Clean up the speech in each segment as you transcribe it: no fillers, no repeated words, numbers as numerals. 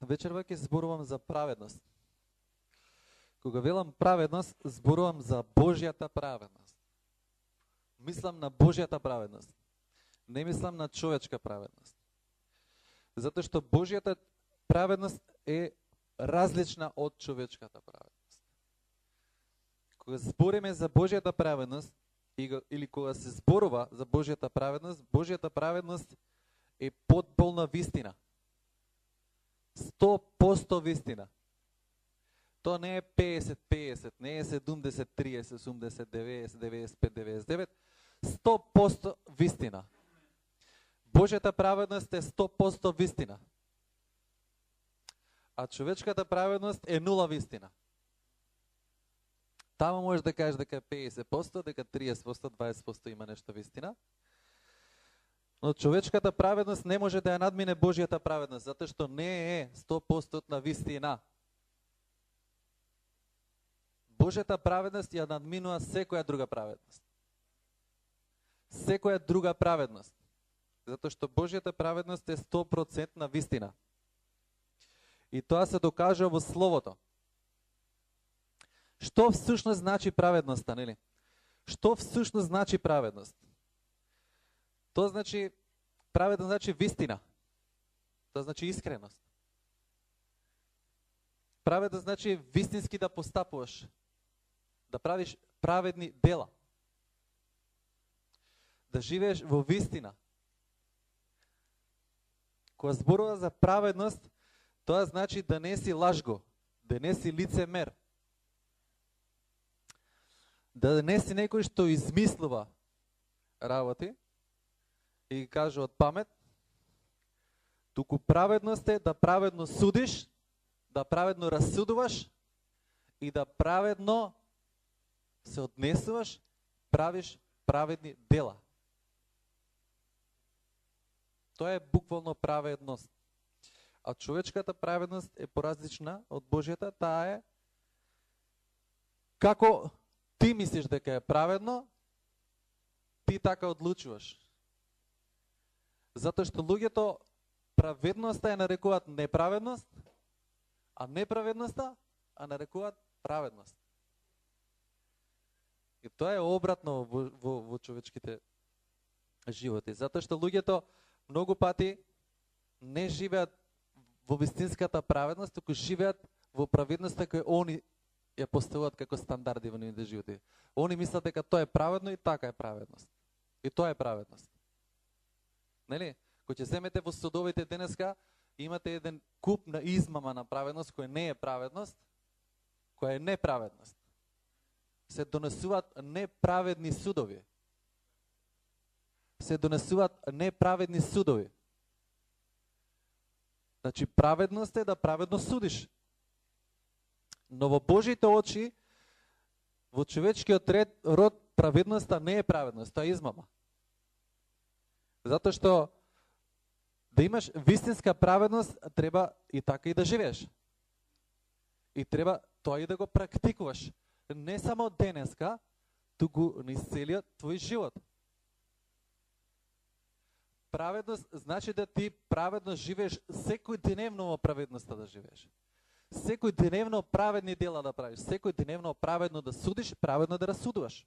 Вечерва ќе зборувам за праведност. Кога велам праведност, зборувам за Божјата праведност. Мислам на Божјата праведност. Не мислам на човечка праведност. Затоа што Божјата праведност е различна од човечката праведност. Кога збориме за Божјата праведност, или кога се зборува за Божјата праведност е потполна вистина. 100% вистина. То не е 50-50, не е 70-30, 80-90, 95-99. 100% вистина. Божјата праведност е 100% вистина. А човечката праведност е нула вистина. Тама можеш да кажеш дека е 50%, дека 30%, 20% има нешто вистина. Но човечката праведност не може да ја надмине Божјата праведност, затоа што не е 100% вистина. Божјата праведност ја надминува секоја друга праведност. Секоја друга праведност. Затоа што Божјата праведност е 100% вистина. И тоа се докажува во Словото. Што всушност значи праведноста, нели? Што всушност значи праведност? Тоа значи, праведност значи вистина. Тоа значи искреност. Праведност значи вистински да постапуваш. Да правиш праведни дела. Да живееш во вистина. Кога зборува за праведност, тоа значи да не си лажго, да не си лицемер. Да не си некој што измислува работи и каже од памет, туку праведност е да праведно судиш, да праведно расудуваш и да праведно се однесуваш, правиш праведни дела. Тоа е буквално праведност. А човечката праведност е поразлична од Божјата, таа е како ти мислиш дека е праведно, ти така одлучуваш. Затоа што луѓето праведноста ја нарекуваат неправедност, а неправедноста ја нарекуваат праведност. И тоа е обратно во човечките животи. Затоа што луѓето многу пати не живеат во вистинската праведност, туку живеат во праведноста која они ја поставуваат како стандарди во нивните животи. Они мислат дека тоа е праведно и така е праведност. И тоа е праведност. Нели? Кога ќе земете во судовите денеска, имате еден куп на измама на праведност која не е праведност, која е неправедност. Се донесуваат неправедни судови. Се донесуваат неправедни судови. Значи, праведност е да праведно судиш. Но во Божите очи, во човечкиот род, праведноста не е праведност, тоа е измама. Затоа што да имаш вистинска праведност, треба и така и да живееш. И треба тоа и да го практикуваш. Не само денеска, туку низ целиот твој живот. Праведност значи да ти праведно живееш, секој деневно во праведноста да живееш. Секој деневно праведни дела да правиш, секој деневно праведно да судиш, праведно да расудуваш.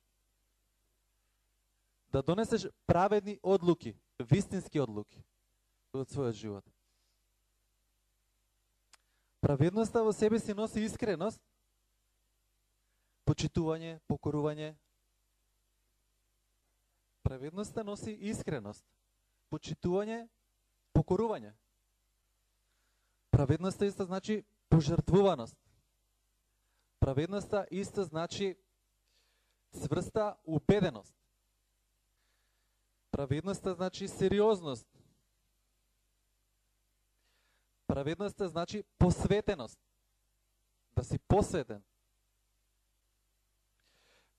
Да донесеш праведни одлуки, вистински одлуки од својот живот. Праведноста во себе си носи искреност, почитување, покорување. Праведноста носи искреност, почитување, покорување. Праведноста исто значи пожртвуваност. Праведноста исто значи цврста убеденост. Праведноста значи сериозност. Праведноста значи посветеност. Да си посветен.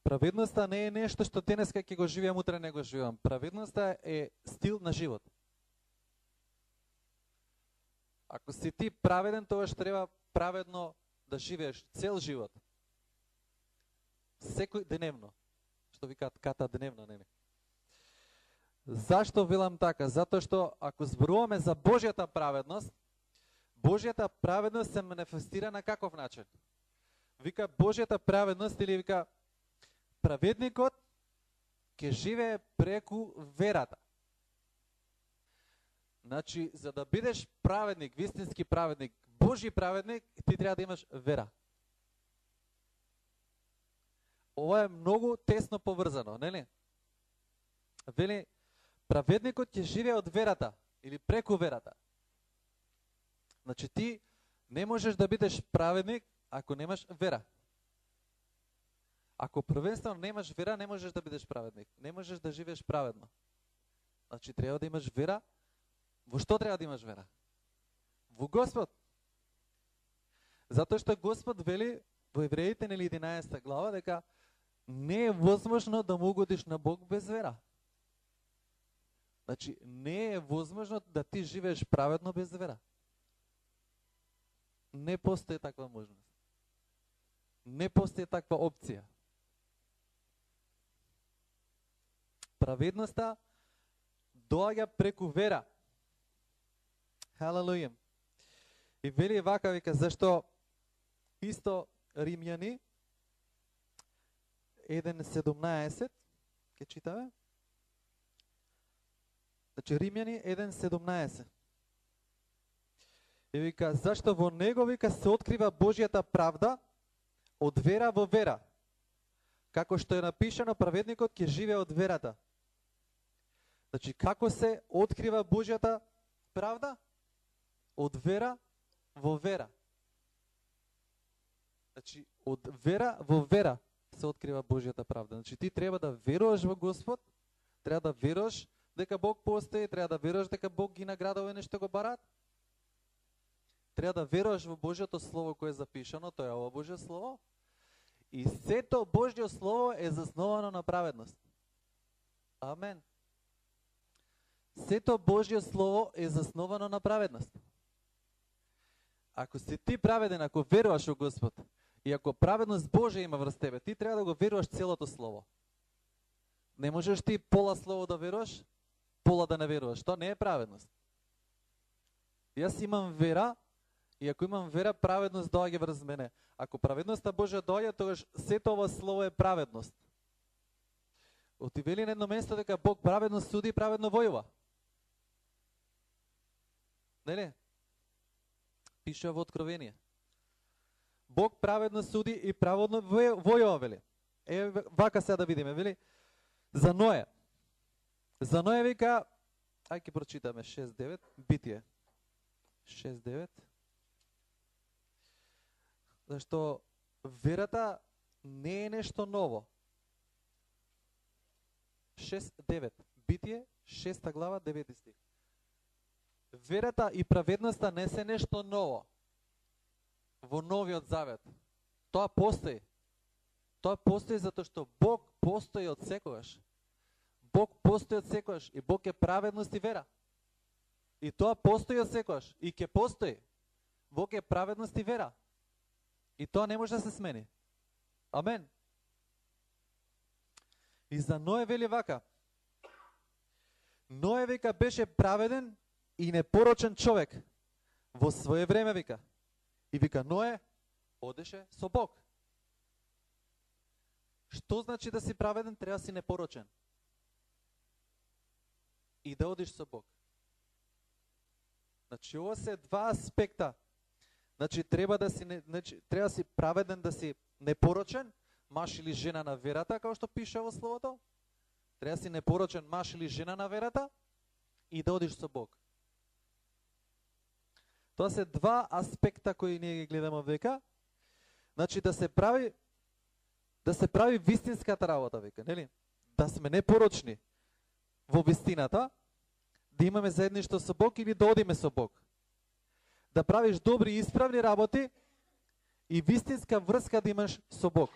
Праведноста не е нешто што денеска ќе го живеам, утре не го живеам. Праведноста е стил на живот. Ако си ти праведен, тогаш треба праведно да живееш цел живот. Секој деневно. Што викаат ката дневно, не. Зашто велам така? Затоа што ако зборуваме за Божјата праведност, Божјата праведност се манифестира на каков начин? Вика, Божјата праведност, или вика, праведникот ќе живее преку верата. Значи, за да бидеш праведник, вистински праведник, Божи праведник, ти трябва да имаш вера. Ова е многу тесно поврзано, нели? Вели, праведникот ќе живее од верата или преку верата. Значи ти не можеш да бидеш праведник ако немаш вера. Ако првенствено немаш вера, не можеш да бидеш праведник. Не можеш да живееш праведно. Значи треба да имаш вера. Во што треба да имаш вера? Во Господ. Затоа што Господ вели во Евреите, нели 11 глава, дека не е возможно да му угодиш на Бог без вера. Значи, не е возможно да ти живееш праведно без вера. Не постои таква можност. Не постои таква опција. Праведноста доаѓа преку вера. Халелуја. И вели вака, вика, зашто исто Римјани 1:17 ќе читаме. Значи Римјани 1:17. И вика, зашто во него, вика, се открива Божјата правда од вера во вера. Како што е напишано, праведникот ќе живее од верата. Значи, како се открива Божјата правда? Од вера во вера. Значи, од вера во вера се открива Божјата правда. Значи, ти треба да веруваш во Господ, треба да веруваш дека Бог постои, треба да веруваш дека Бог ги наградува нешто го барат. Треба да веруваш во Божјото Слово кое е запишано, тоа е ова Божјо Слово. И сето Божјо Слово е засновано на праведност. Амен. Сето Божјо Слово е засновано на праведност. Ако си ти праведен, ако веруваш во Господ, и ако праведност Божја има врз тебе, ти треба да го веруваш целото Слово. Не можеш ти пола Слово да веруваш, пола да не веруваш. Тоа не е праведност. Јас имам вера, и ако имам вера, праведност доаѓа врз мене. Ако праведноста Божја доаѓа, тогаш сето ова Слово е праведност. Оти вели на едно место дека Бог праведно суди и праведно војува. Нели? Пише во Откровение. Бог праведно суди и праведно војува, вели. Вака сега да видиме, вели. За Ное. За Ное вика, ај ќе прочитаме 6:9, Битие. 6:9. Зашто верата не е нешто ново. 6:9. Битие, 6 глава, 9 стих. Верата и праведноста не се нешто ново во Новиот Завет. Тоа постои. Тоа постои затоа што Бог постои од секогаш. Бог постои од секогаш и Бог е праведност и вера. И тоа постои од секогаш и ќе постои. Бог е праведност и вера. И тоа не може да се смени. Амен. И за Ное вели вака. Ное вика беше праведен и непорочен човек во свое време, вика. И вика, Ное одеше со Бог. Што значи да си праведен? Треба да си непорочен. И да одиш со Бог. Значи, ова се два аспекта. Значи, треба да си праведен, да си непорочен, маж или жена на верата, како што пише во Словото. Треба да си непорочен маж или жена на верата и да одиш со Бог. Тоа се два аспекта кои ние ги гледаме века. Значи да се прави вистинската работа века, нели? Да сме непорочни во вистината, да имаме заедништво со Бог или да одиме со Бог. Да правиш добри и исправни работи и вистинска врска да имаш со Бог.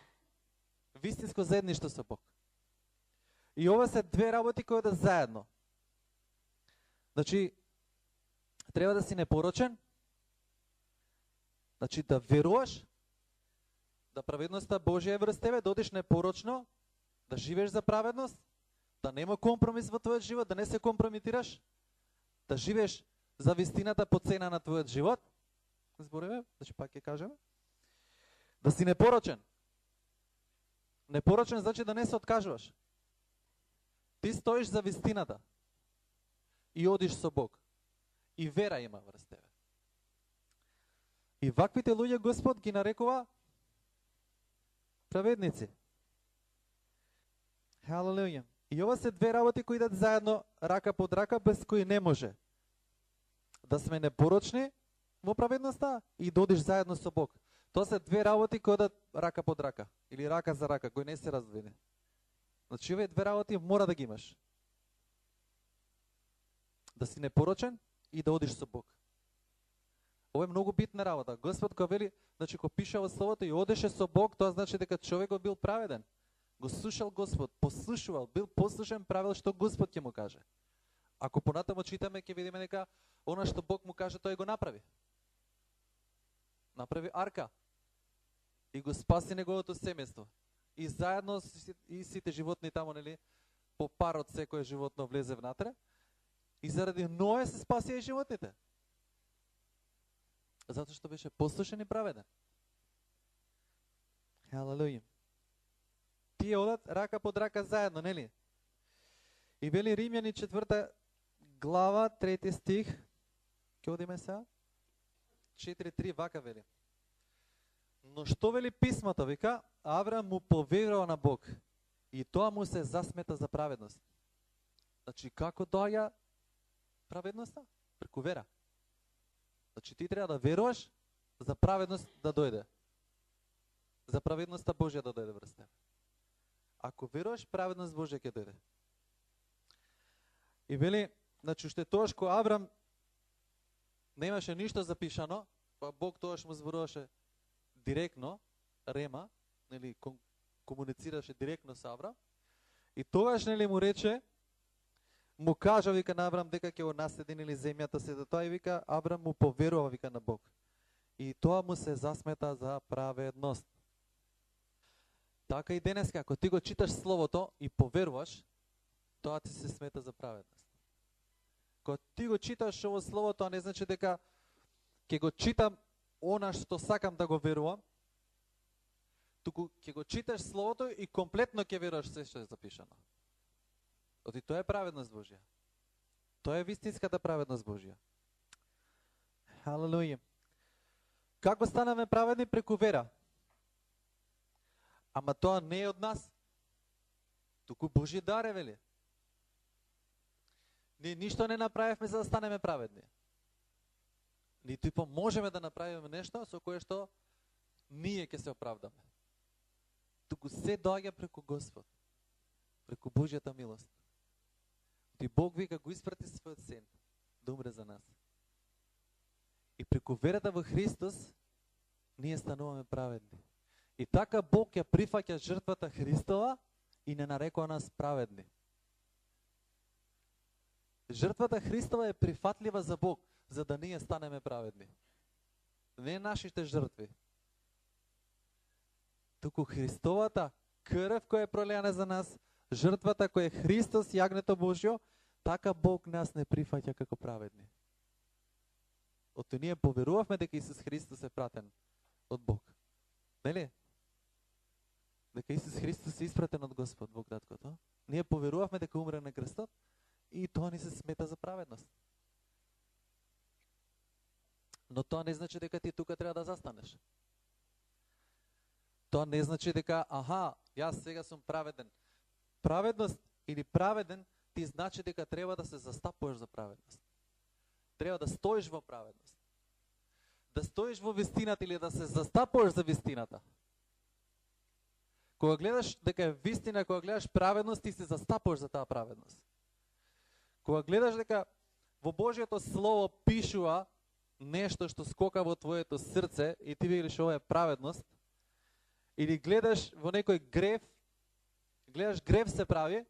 Вистинско заедништво со Бог. И ова се две работи кои да заедно. Значи, треба да си непорочен, значи да веруваш, да праведноста Божја е врз тебе, да одиш непорочно, да живееш за праведност, да нема компромис во твојот живот, да не се компрометираш, да живееш за вистината по цена на твојот живот лакни зборови, значи пак ќе кажеме. Да си непорочен. Непорочен значи да не се откажуваш. Ти стоиш за вистината и одиш со Бог. И вера има врз тебе. И ваквите луѓе Господ ги нарекува праведници. Халелуја. И ова се две работи кои идат заедно, рака под рака, без кои не може. Да сме непорочни во праведноста и да одиш заедно со Бог. Тоа се две работи кои идат рака под рака. Или рака за рака, кои не се раздвоени. Значи, овие две работи мора да ги имаш. Да си непорочен и да одиш со Бог. Ова е многу битна работа. Господ кога вели, значи кога пише во Словото и одеше со Бог, тоа значи дека човекот бил праведен. Го слушал Господ, послушувал, бил послушен, правил што Господ ќе му каже. Ако понатамо читаме, ќе видиме дека она што Бог му каже, тој го направи. Направи арка. И го спаси неговото семејство. И заедно и сите животни тамо, нели, по пар од секое животно влезе внатре. И заради Ное се спасија и животните. Затоа што беше послушен и праведен. Халелуја. Тие одат рака под рака заедно, нели? И вели Римјани 4 глава, 3 стих. Ке одиме сега? 4:3 вака вели. Но што вели писмото? Вика, Авраам му поверува на Бог и тоа му се засмета за праведност. Значи, како доаѓа праведноста? Преку вера. Значи, ти треба да веруваш за праведност да дојде. За праведноста Божја да дојде врз тебе. Ако веруваш, праведност Божја ќе дојде. И вели, значи, уште тоаш кога Авраам немаше ништо запишано, па Бог тоаш му зборуваше директно, рема, нели, комуницираше директно со Авраам, и тогаш, нели, му рече, му кажа, вика, на Авраам дека ќе го наследи, нели, земјата се до тоа, и вика, Авраам му поверува, вика, на Бог. И тоа му се засмета за праведност. Така и денеска, ако ти го читаш Словото и поверуваш, тоа ти се смета за праведност. Кога ти го читаш ово Слово, тоа не значи дека ќе го читам она што сакам да го верувам, туку ќе го читаш Словото и комплетно ќе веруваш се што е запишано. Оти тоа е праведност Божја. Тоа е вистинската праведност Божја. Халелуја. Како станаме праведни? Преку вера. Ама тоа не е од нас. Туку Божји дар е, вели. Ние ништо не направивме за да станеме праведни. Ниту и можеме да направиме нешто со кое што ние ќе се оправдаме. Туку се доаѓа преку Господ. Преку Божјата милост. И Бог вика го испрати својот син да умре за нас. И преку верата во Христос ние стануваме праведни. И така Бог ја прифаќа жртвата Христова и не нарекува нас праведни. Жртвата Христова е прифатлива за Бог, за да ние станеме праведни. Не нашите жртви. Туку Христовата крв која е пролеана за нас, жртвата која е Христос, јагнето Божјо, така Бог нас не прифаќа како праведни. Ото ние поверувавме дека Исус Христос е пратен од Бог. Нели? Дека Исус Христос е испратен од Господ, Бог Таткото. Ние поверувавме дека умре на крстот и тоа ни се смета за праведност. Но тоа не значи дека ти тука треба да застанеш. Тоа не значи дека, јас сега сум праведен. Праведност или праведен ти значи дека треба да се застапуваш за праведност. Треба да стоиш во праведност. Да стоиш во вистината или да се застапуваш за вистината. Кога гледаш дека е вистина, кога гледаш праведност, ти се застапуваш за таа праведност. Кога гледаш дека во Божјото Слово пишува нешто што скока во твоето срце и ти видиш ова е праведност, или гледаш во некој грев, гледаш грев се прави,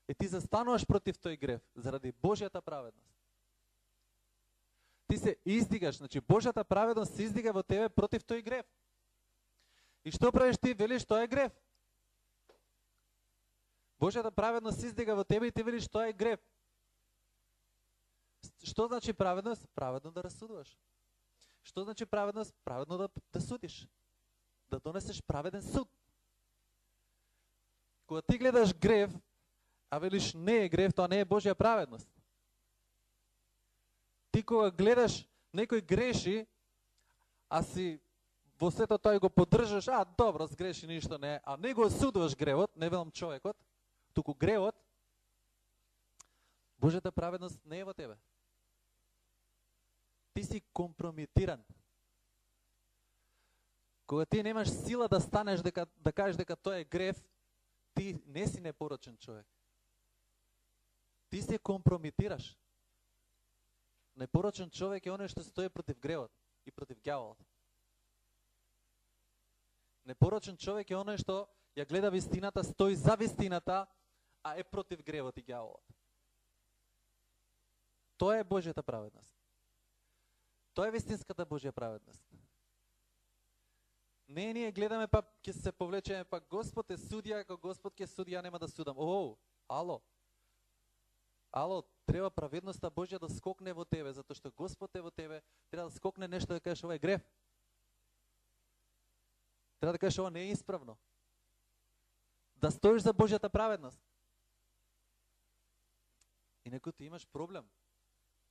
и ти застануваш против тој грев, заради Божјата праведност. Ти се издигаш, значи Божјата праведност се издига во тебе против тој грев. И што правиш ти? Велиш тоа е грев. Божјата праведност се издига во тебе и ти велиш тоа е грев. Што значи праведност? Праведно да расудуваш. Што значи праведност? Праведно да судиш. Да донесеш праведен суд. Кога ти гледаш грев, а велиш не е грев, тоа не е Божја праведност. Ти кога гледаш некој греши, а си во сето тој го поддржаш, добро, сгреши, ништо не е, а не го осудуваш гревот, не велам човекот, туку гревот, Божјата праведност не е во тебе. Ти си компрометиран. Кога ти немаш сила да станеш да кажеш дека тоа е грев, ти не си непорочен човек. Ти се компрометираш. Непорочен човек е оној што стои против гревот и против ѓаволот. Непорочен човек е оној што ја гледа вистината, стои за вистината, а е против гревот и ѓаволот. Тоа е Божјата праведност. Тоа е вистинската Божја праведност. Не ние гледаме па ќе се повлечеме, па Господ е судија, ако Господ ќе суди, ја нема да судам. Ало, треба праведноста Божја да скокне во тебе, затоа што Господ е во тебе, треба да скокне нешто да кажеш ова е грев. Треба да кажеш ова не е исправно. Да стоиш за Божјата праведност. Инаку ти имаш проблем.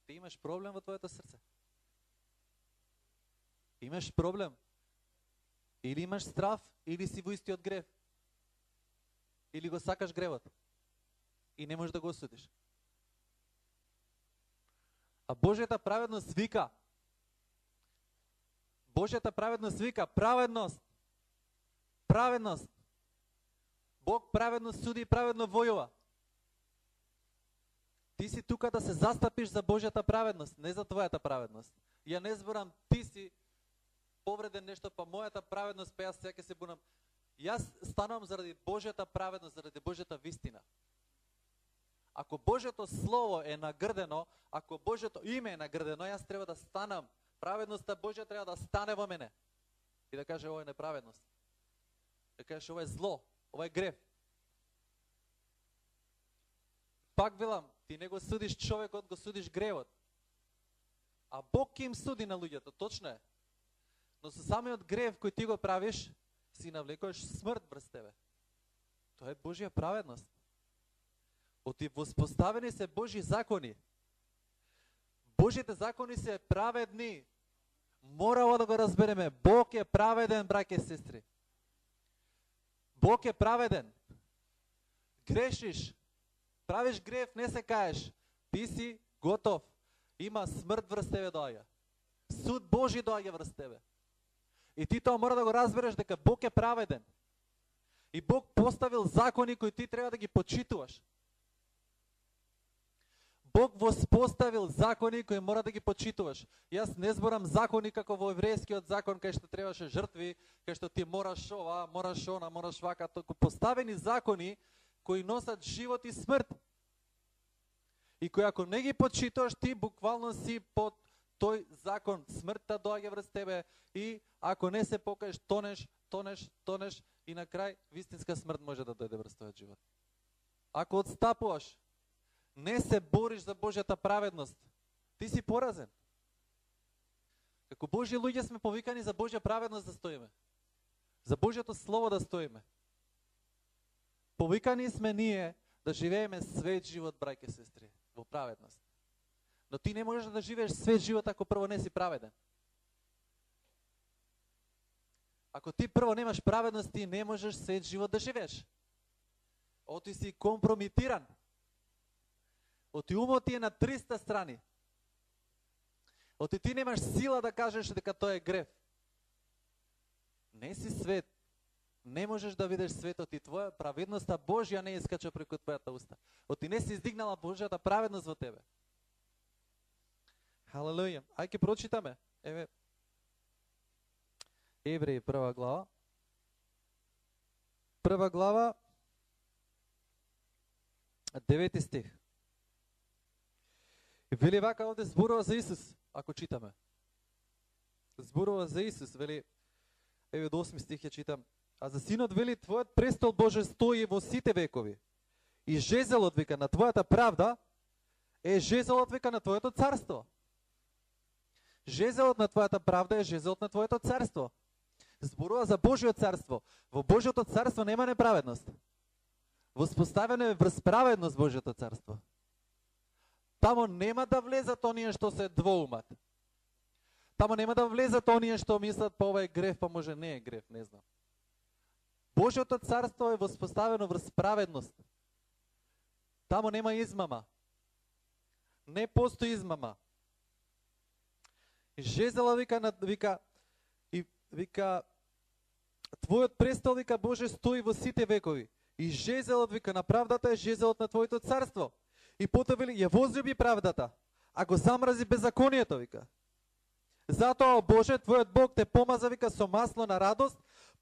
Ти имаш проблем во твоето срце. Имаш проблем. Или имаш страв, или си во истиот грев. Или го сакаш гревот. И не можеш да го осудиш. А Божјата праведност вика. Божјата праведност вика праведност. Праведност. Бог праведно суди и праведно војува. Ти си тука да се застапиш за Божјата праведност, не за твојата праведност. Ја не зборам ти си повреден нешто, па мојата праведност, па јас сега ќе се бунам. Јас станувам заради Божјата праведност, заради Божјата вистина. Ако Божјото слово е нагрдено, ако Божјото име е нагрдено, јас треба да станам. Праведноста Божја треба да стане во мене. И да каже ова е неправедност. Да каже ова е зло, ова е грев. Пак велам, ти не го судиш човекот, го судиш гревот. А Бог ќе им суди на луѓето, точно е. Но со самиот грев кој ти го правиш, си навлекуваш смрт врз тебе. Тоа е Божја праведност. Оти воспоставени се Божји закони. Божјите закони се праведни. Морало да го разбереме. Бог е праведен, браќа и сестри. Бог е праведен. Грешиш. Правиш грев, не се каеш. Ти си готов. Има смрт врз тебе доаѓа. Суд Божи доаѓа врз тебе. И ти тоа мора да го разбереш дека Бог е праведен. И Бог поставил закони кои ти треба да ги почитуваш. Бог воспоставил закони кои мора да ги почитуваш. Јас не зборам закони како во еврејскиот закон, кај што требаше жртви, кај што ти мораш ова, мораш она, мораш вака, току поставени закони кои носат живот и смрт. И кои ако не ги почитуваш, ти буквално си под тој закон. Смртта доаѓа врз тебе и ако не се покажеш, тонеш и на крај вистинска смрт може да дојде врз твојот живот. Ако отстапуваш, не се бориш за Божјата праведност, ти си поразен. Како Божји луѓе сме повикани за Божја праведност да стоиме. За Божјото слово да стоиме. Повикани сме ние да живееме свет живот, браќа и сестри, во праведност. Но ти не можеш да живееш свет живот ако прво не си праведен. Ако ти прво немаш праведност, ти не можеш свет живот да живееш. Оти си компрометиран. Оти умот ти е на 300 страни. Оти ти немаш сила да кажеш дека тоа е грев. Не си свет. Не можеш да видиш светот и твоја праведноста Божја не искача преку твојата уста. Оти не си издигнала Божјата праведност во тебе. Халелуја. Ај ке прочитаме. Еве. Евреи 1 глава. 1 глава 9 стих. Вели вака, овде зборува за Исус, ако читаме. Зборува за Исус, вели, еве до 8 стих ја читам. А за Синот вели, твојот престол Боже стои во сите векови. И жезелот вика на твојата правда е жезелот вика на твоето царство. Жезелот на твојата правда е жезелот на твоето царство. Зборува за Божјо царство. Во Божјото царство нема неправедност. Воспоставено е врз праведност Божјото царство. Тамо нема да влезат оние што се двоумат. Тамо нема да влезат оние што мислат па ова е греф, па може не е греф, не знам. Божјото царство е воспоставено врз праведност. Тамо нема измама. Не постои измама. Жезела вика твојот престол вика Боже стои во сите векови. И жезелот вика на правдата е жезелот на твоето царство. И потоа вели ја возлюби правдата, а го замрази беззаконието вика. Затоа Боже твојот Бог те помаза вика со масло на радост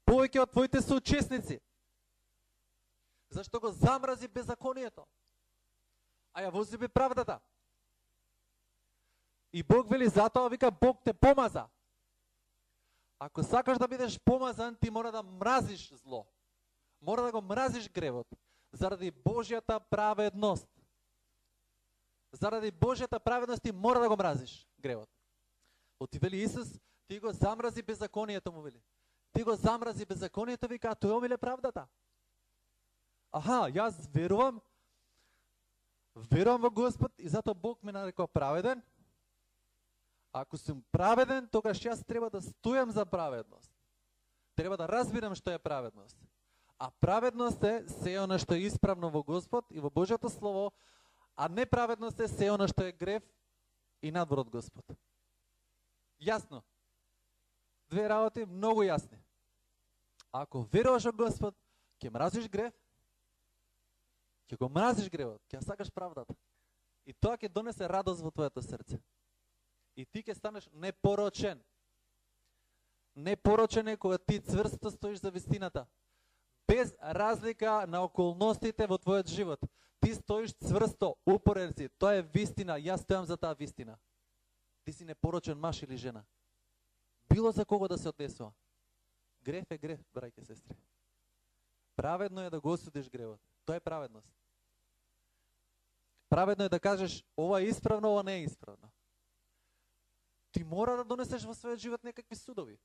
повеќе од твоите соучесници. Зашто го замрази беззаконието, а ја возлюби правдата. И Бог вели затоа вика Бог те помаза. Ако сакаш да бидеш помазан, ти мора да мразиш зло. Мора да го мразиш гревот. Заради Божјата праведност. Заради Божјата праведност ти мора да го мразиш гревот. Оти вели Исус, ти го замрази беззаконието му вели. Ти го замрази беззаконието вика, а тој омиле правдата. Аха, јас верувам во Господ и затоа Бог ме нарекува праведен. Ако сум праведен, тогаш јас треба да стојам за праведност. Треба да разбирам што е праведност. А праведност е се она што е исправно во Господ и во Божјото Слово, а неправедност е се она што е грев и надвор од Господ. Јасно. Две работи многу јасни. Ако веруваш во Господ, ќе мразиш грев, ќе го мразиш гревот, ќе сакаш правдата. И тоа ќе донесе радост во твоето срце. И ти ќе станеш непорочен. Непорочен е кога ти цврсто стоиш за вистината. Без разлика на околностите во твојот живот. Ти стоиш цврсто, упорен си. Тоа е вистина, јас стојам за таа вистина. Ти си непорочен маж или жена. Било за кого да се однесува. Греф е греф, брајке сестри. Праведно е да го осудиш гревот. Тоа е праведност. Праведно е да кажеш ова е исправно, ова не е исправно. Ти мора да донесеш во својот живот некакви судови.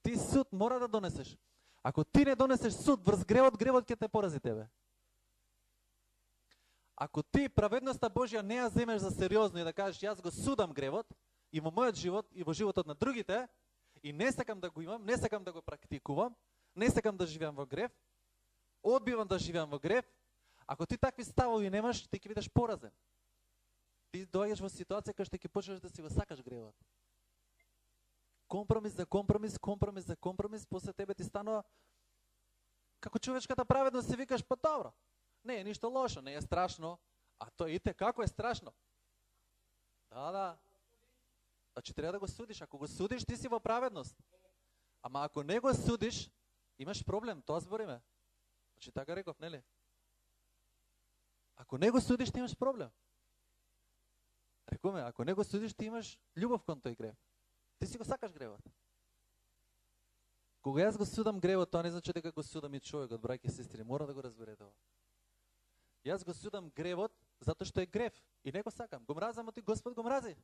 Ти суд мора да донесеш. Ако ти не донесеш суд врз гревот, гревот ќе те порази тебе. Ако ти праведноста Божја не ја земеш за сериозно и да кажеш јас го судам гревот и во мојот живот и во животот на другите и не сакам да го имам, не сакам да го практикувам, не сакам да живеам во грев, одбивам да живеам во грев, ако ти такви ставови немаш, ти ќе бидеш поразен. Ти доаѓаш во ситуација кај што ќе почнеш да си го сакаш гревот. Компромис за компромис, компромис за компромис, после тебе ти станува како човечката праведност, си викаш, па добро, не е ништо лошо, не е страшно, а тоа ите како е страшно. Да. Значи треба да го судиш, ако го судиш, ти си во праведност. Ама ако не го судиш, имаш проблем, тоа збориме. Значи така реков, нели? Ако не го судиш, ти имаш проблем. Рекоме, ако не го судиш, ти имаш љубов кон тој грев. Ти си го сакаш гревот. Кога јас го судам гревот, тоа не значи дека го судам и човекот, браќи и сестри, мора да го разберете ова. Јас го судам гревот затоа што е грев и не го сакам. Го мразам, оти Господ го мрази.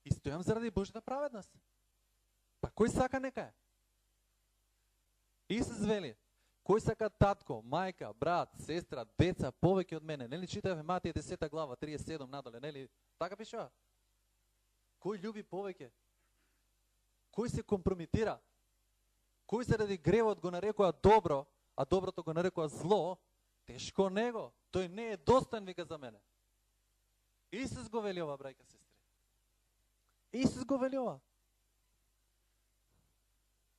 И стојам заради Божјата праведност. Па кој сака нека е? Исус вели, кој сака татко, мајка, брат, сестра, деца, повеќе од мене. Нели читавме Матеја 10 глава, 37 надоле, нели? Така пишува? Кој љуби повеќе? Кој се компромитира? Кој заради гревот го нарекува добро, а доброто го нарекува зло, тешко него. Тој не е достоен, вика, за мене. Исус го вели ова, брајка, сестри. Исус го вели ова.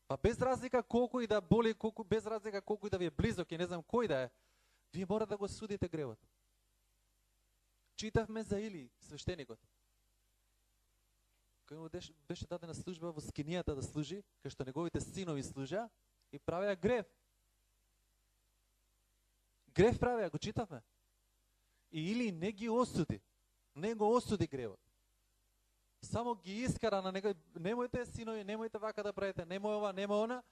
Па без разлика колку и да боли, без разлика колку и да ви е близок, и не знам кој да е, вие мора да го судите гревот. Читавме за Или, свештеникот. Кој му беше дадена служба во скинијата да служи, кај што неговите синови служа и правеа грев. Грев правеа, го читавме. И Или не ги осуди, не го осуди гревот. Само ги искара на некој, немојте синови, немојте вака да правите, немој ова, немој она.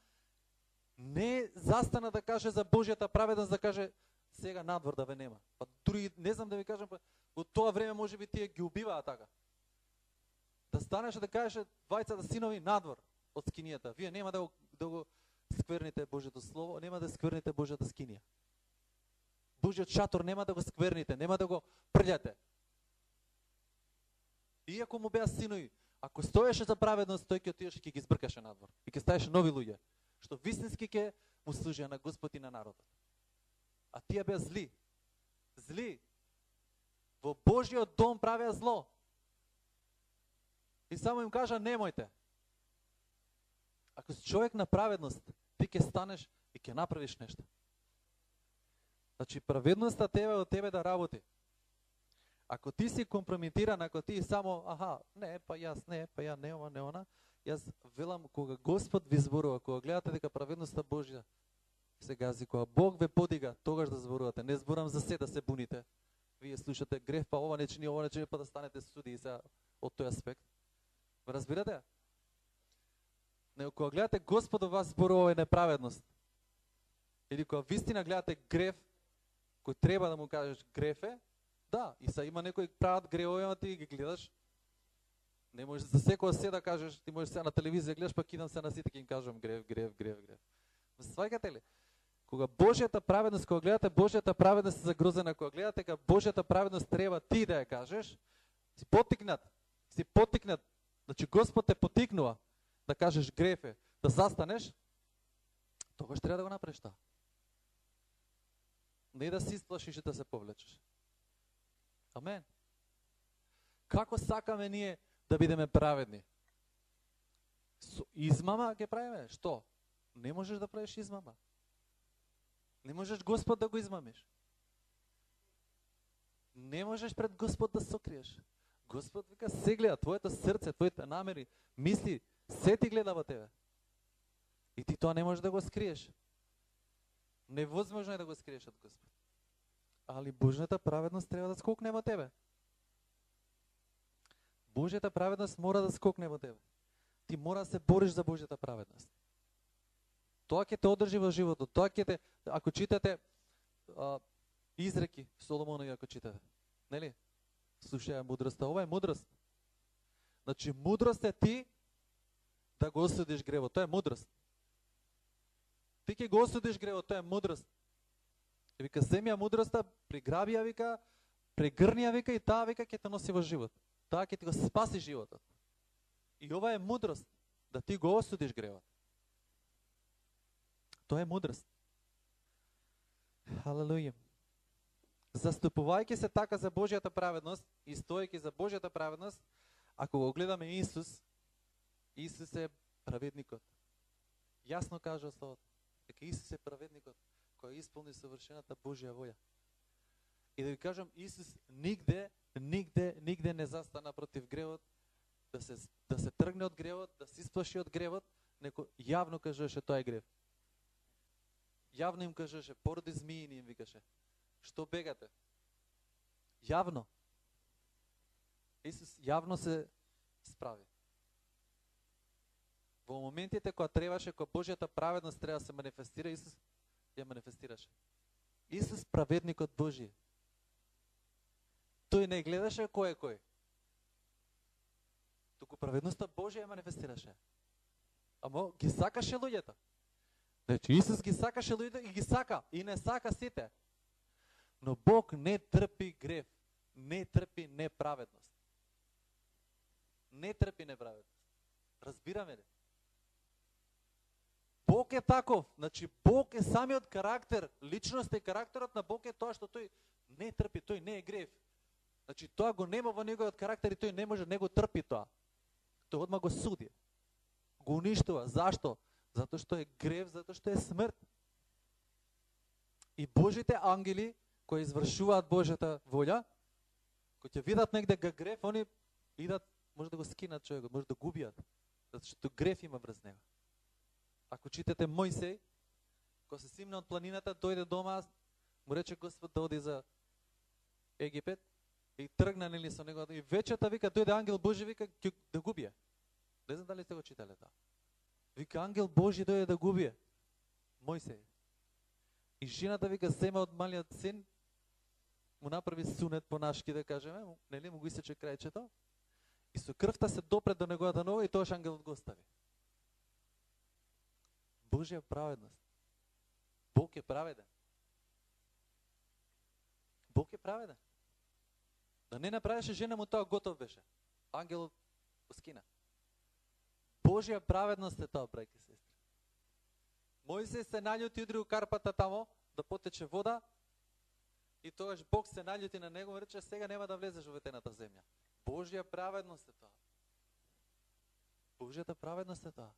Не застана да каже за Божјата праведност, да каже сега надвор да ве нема. Па други, не знам да ви кажам, па во тоа време можеби тие ги убиваа така. Да станеш да кажеш двајцата синови надвор од скинијата. Вие нема да го скверните Божјото слово, нема да скверните Божјата скинија. Божјиот шатор нема да го скверните, нема да го прљате. Иако му беа синови, ако стоеше за праведност, тој ќе отидеше ќе ги збркаше надвор. И ќе стаеше нови луѓе, што вистински ќе му служеа на Господ и на народот. А тие беа зли. Зли. Во Божјиот дом правеа зло. И само им кажа, немојте. Ако си човек на праведност, ти ќе станеш и ќе направиш нешто. Значи, праведноста тебе од тебе да работи. Ако ти си компрометиран, ако ти само, не, па јас, не, па ја, не ова, не она, јас велам, кога Господ ви зборува, кога гледате дека праведноста Божја се гази, кога Бог ве подига, тогаш да зборувате. Не зборам за се да се буните. Вие слушате греф, па ова не чини, па да станете суди за од тој аспект. Разбирате? Но кога гледате Господ во вас зборува е неправедност, или кога вистина гледате греф, кој треба да му кажеш греф е, да, и са има некои прават гревови, ама ти ги гледаш. Не можеш за секоја се да кажеш, ти можеш се на телевизија гледаш, па кидам се на сите ќе им кажам греф. Сваќате ли? Кога Божјата праведност, кога гледате Божјата праведност е загрозена, кога гледате дека Божјата праведност треба ти да ја кажеш, си потикнат. Значи Господ те потикнува да кажеш греф е, да застанеш, тогаш треба да го направиш тоа. Не да се исплашиш и да се повлечеш. Амен. Како сакаме ние да бидеме праведни? Со измама ќе правиме? Што? Не можеш да правиш измама. Не можеш Господ да го измамиш. Не можеш пред Господ да сокриеш. Господ вика, се гледа, твоето срце, твоите намери, мисли, се ти гледа во тебе. И ти тоа не можеш да го скриеш. Невозможно е да го скриеш од Господ. Али Божјата праведност треба да скокне во тебе. Божјата праведност мора да скокне во тебе. Ти мора да се бориш за Божјата праведност. Тоа ќе те одржи во животот. Тоа ќе те, ако читате изреки Соломонови, ако читате, нели? Слушај мудростта. Ова е мудрост. Значи мудрост е ти да го осудиш гревот. Тоа е мудрост. Ти ќе го осудиш гревот, тоа е мудрост. И вика, земи ја мудроста, приграби ја, вика, прегрни ја, вика, и таа, вика, ќе те носи во живот. Таа ќе ти го спаси животот. И ова е мудрост, да ти го осудиш гревот. Тоа е мудрост. Халелуја. Заступувајќи се така за Божјата праведност и стоејќи за Божјата праведност, ако го гледаме Исус, Исус е праведникот. Јасно кажа Словото, дека Исус е праведникот кој исполни совршената Божја волја. И да ви кажам, Исус нигде не застана против гревот, да се тргне од гревот, да се исплаши од гревот, неко јавно кажеше тоа е грев. Јавно им кажеше, породи змиини им викаше. Што бегате? Јавно. Исус јавно се справи. Во моментите кога требаше, кога Божјата праведност треба да се манифестира, Исус ја манифестираше. Исус праведникот Божи. Тој не гледаше кој е кој. Туку праведноста Божја ја манифестираше. Ама ги сакаше луѓето. Значи Исус ги сакаше луѓето и ги сака. И не сака сите. Но Бог не трпи грев. Не трпи неправедност. Не трпи неправедност. Разбираме ли? Бог е таков. Значи Бог е самиот карактер, личноста и карактерот на Бог е тоа што тој не трпи, тој не е грев. Значи тоа го нема во неговиот карактер и тој не може, не го трпи тоа. Тој одма го суди. Го уништува. Зашто? Затоа што е грев, затоа што е смрт. И Божите ангели кои извршуваат Божјата волја, кои ќе видат негде грев, они идат, може да го скинат човекот, може да губиат, затоа што грев има врз него. Ако читате Мојсей, кога се симна од планината, дојде дома, му рече Господ да оди за Египет и тргна нели со него и вечерта вика дојде ангел Божи вика ќе да губие. Не знам дали сте го читале тоа. Вика ангел Божи дојде да губие Мојсей. И жената вика зема од малиот син, му направи сунет по нашки да кажеме, нели му го исече крајчето И со крвта се допре до неговата нога и тоаш ангелот го остави. Божја праведност. Бог е праведен. Бог е праведен. Да не направеше жена му тоа, готов беше. Ангелот го скина. Божја праведност е тоа, браќи и сестри. Мојсей се наљути, удри у карпата тамо, да потече вода, и тогаш Бог се наљути на него и рече, сега нема да влезеш во ветената земја. Божја праведност е тоа. Божјата праведност е тоа.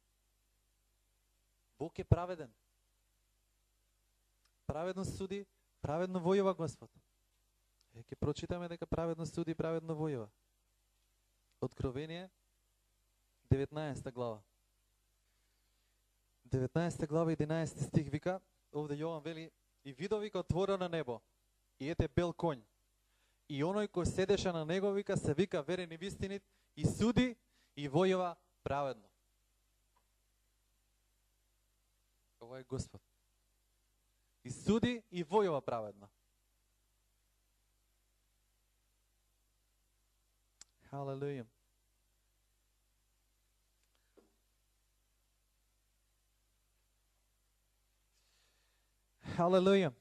Бог е праведен. Праведно суди, праведно војува Господ. Ќе прочитаме дека праведно суди, праведно војува. Откровение, 19 глава. 19 глава, 11 стих вика, овде Јован вели, и видов вика отворено небо, и ете бел конј. И оној кој седеше на него вика, се вика верен и вистинит, и суди и војува праведно. Ова е Господ. И суди и војува праведно. Халелуја. Халелуја.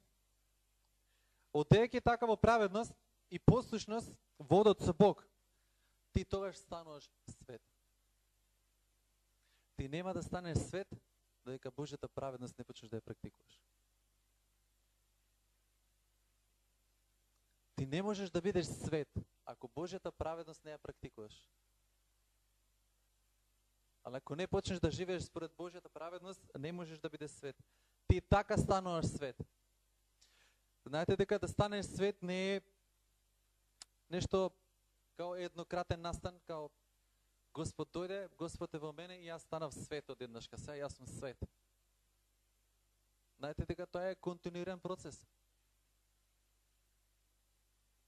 Одејќи такава праведност и послушност водат со Бог, ти тогаш стануваш свет. Ти нема да станеш свет, додека Божјата праведност не почнеш да ја практикуваш. Ти не можеш да бидеш свет, ако Божјата праведност не ја практикуваш. Али ако не почнеш да живееш според Божјата праведност, не можеш да бидеш свет. Ти така стануваш свет. Знаете дека да станеш свет не е нешто као еднократен настан, као Господ дојде, Господ е во мене и јас станав свет одеднашка, сега јас сум свет. Знаете дека тоа е континуиран процес.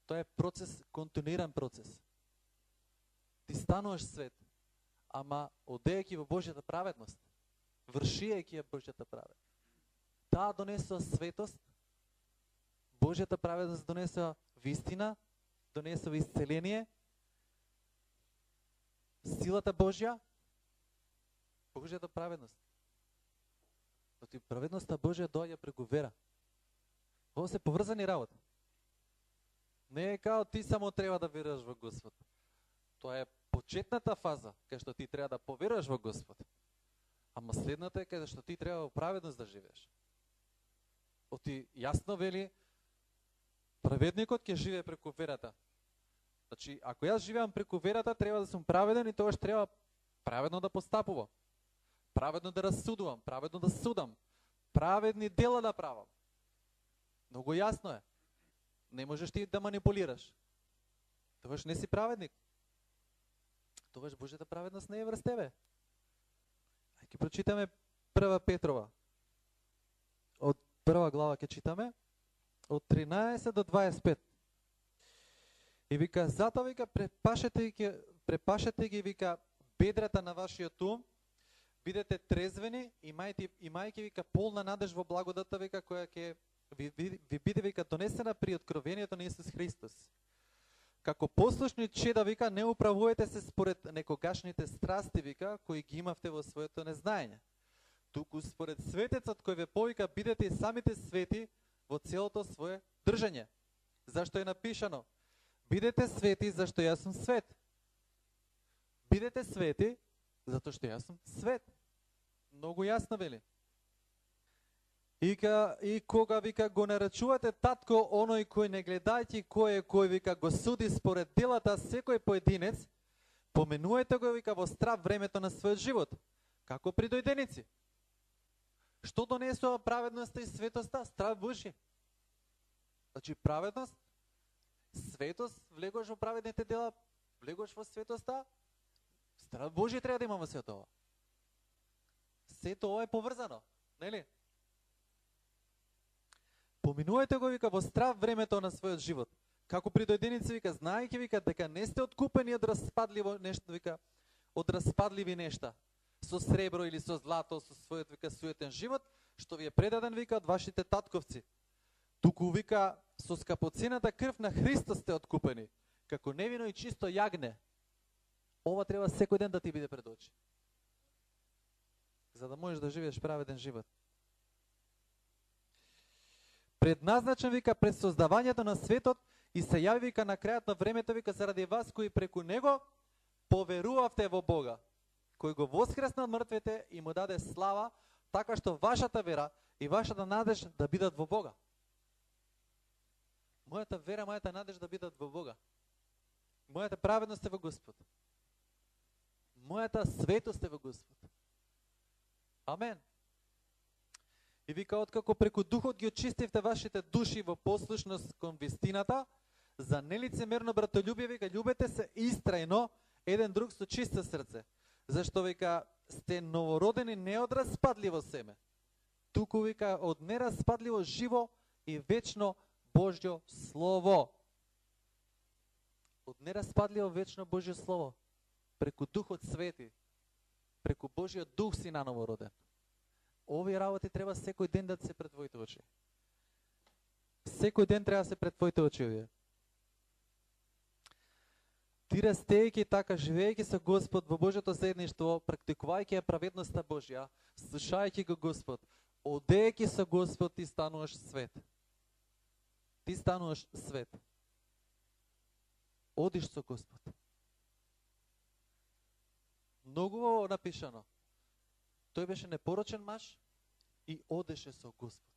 Тоа е процес, континуиран процес. Ти стануваш свет, ама одејќи во Божјата праведност, вршијќи ја Божјата праведност. Таа донесува светост, Божјата праведност донесува вистина, донесува исцеление, силата Божја, Божјата праведност. Оти праведноста Божја доаѓа преку вера. Ова се поврзани работа. Не е као ти само треба да веруваш во Господ. Тоа е почетната фаза, кај што ти треба да поверуваш во Господ. Ама следната е кај што ти треба во праведност да живееш. Оти јасно вели, праведникот ќе живее преку верата. Значи, ако јас живеам преку верата, треба да сум праведен и тогаш треба праведно да постапувам. Праведно да расудувам, праведно да судам, праведни дела да правам. Многу јасно е. Не можеш ти да манипулираш. Тогаш не си праведник. Тогаш Божјата праведност не е врз тебе. Ќе прочитаме 1 Петрова. Од 1 глава ќе читаме, од 13 до 25. И вика, затоа вика, препашете ги, вика, бедрата на вашиот ум, бидете трезвени, имајќи вика полна надеж во благодата, вика, која ќе ви биде, вика, донесена при откровението на Исус Христос. Како послушни чеда, вика, не управувате се според некогашните страсти, вика, кои ги имавте во своето незнаење. Туку според светецот кој ве повика, бидете и самите свети во целото свое држање. Зашто е напишано? Бидете свети, зашто јас сум свет. Бидете свети, затоа што јас сум свет. Многу јасно вели. И кога вика го нарачувате татко оној кој не гледајќи кој вика го суди според делата секој поединец, поменувајте го вика во страв времето на својот живот, како придојденици. Што донесува праведноста и светоста? Страв Божи. Значи праведност, светост, влегош во праведните дела, влегош во светоста, страв Божи треба да има во сето ова. Сето ова е поврзано, нели? Поминувајте го, вика, во страв времето на својот живот. Како придојденици, вика, знаејќи, вика, дека не сте откупени од распадливо нешто, вика, од распадливи нешта, со сребро или со злато, со својот, вика, суетен живот, што ви е предаден, вика, од вашите татковци. Туку, вика, со скапоцената крв на Христа сте откупени, како невино и чисто јагне, Ова треба секој ден да ти биде пред очи. За да можеш да живееш праведен живот. Предназначен вика пред создавањето на светот и се јави вика на крајот на времето вика заради вас кои преку него поверувавте во Бога, кој го воскресна од мртвите и му даде слава, така што вашата вера и вашата надеж да бидат во Бога. Мојата вера, мојата надеж да бидат во Бога. Мојата праведност е во Господ. Мојата светост е во Господ. Амен. И вика, откако преку Духот ги очистивте вашите души во послушност кон вистината, за нелицемерно братолюбие, вика, љубете се истрајно еден друг со чисто срце. Зашто, вика, сте новородени не од распадливо семе, туку, вика, од нераспадливо живо и вечно Божјо Слово. Од нераспадливо вечно Божјо Слово. Преку Духот Свети. Преку Божјиот Дух си наново роден. Овие работи треба секој ден да се пред твоите очи. Секој ден треба да се пред твоите очи овие. Ти растејќи така, живејќи со Господ во Божјото заедништво, практикувајќи ја праведноста Божја, слушајќи го Господ, одејќи со Господ, ти стануваш свет. Ти стануваш свет. Одиш со Господ. Многу напишано. Тој беше непорочен маж и одеше со Господ.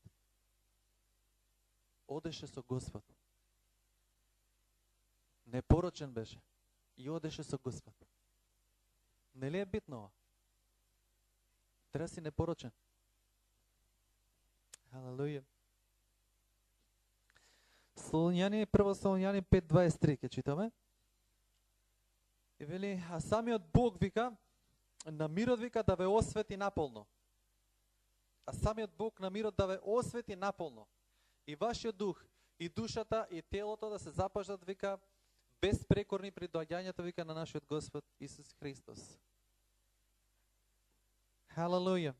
Одеше со Господ. Непорочен беше и одеше со Господ. Нели е битно ова? Треба си непорочен. Халелуја. Солуњани, прво Солуњани 5:23 ќе читаме. И вели, а самиот Бог вика, на мирот вика да ве освети наполно. А самиот Бог на мирот да ве освети наполно. И вашиот дух, и душата, и телото да се запажат, вика, безпрекорни при доаѓањето, вика, на нашиот Господ Исус Христос. Халелуја.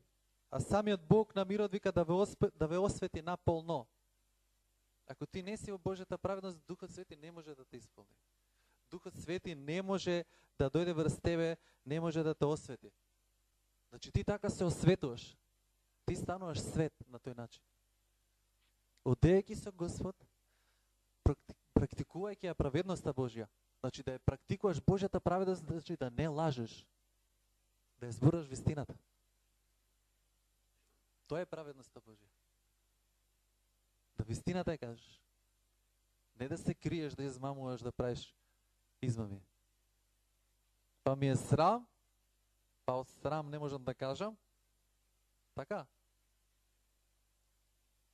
А самиот Бог на мирот вика да ве освети наполно. Ако ти не си во Божјата праведност, Духот Свети не може да те исполни. Духот Свети не може да дојде врз тебе, не може да те освети. Значи ти така се осветуваш. Ти стануваш свет на тој начин. Одејќи со Господ, практикувајќи ја праведноста Божја. Значи да ја практикуваш Божјата праведност, значи да не лажеш. Да ја зборуваш вистината. Тоа е праведноста Божја. Да вистината ја кажеш. Не да се криеш, да измамуваш, да правиш измами. Па ми е срам, па од срам не можам да кажам. Така?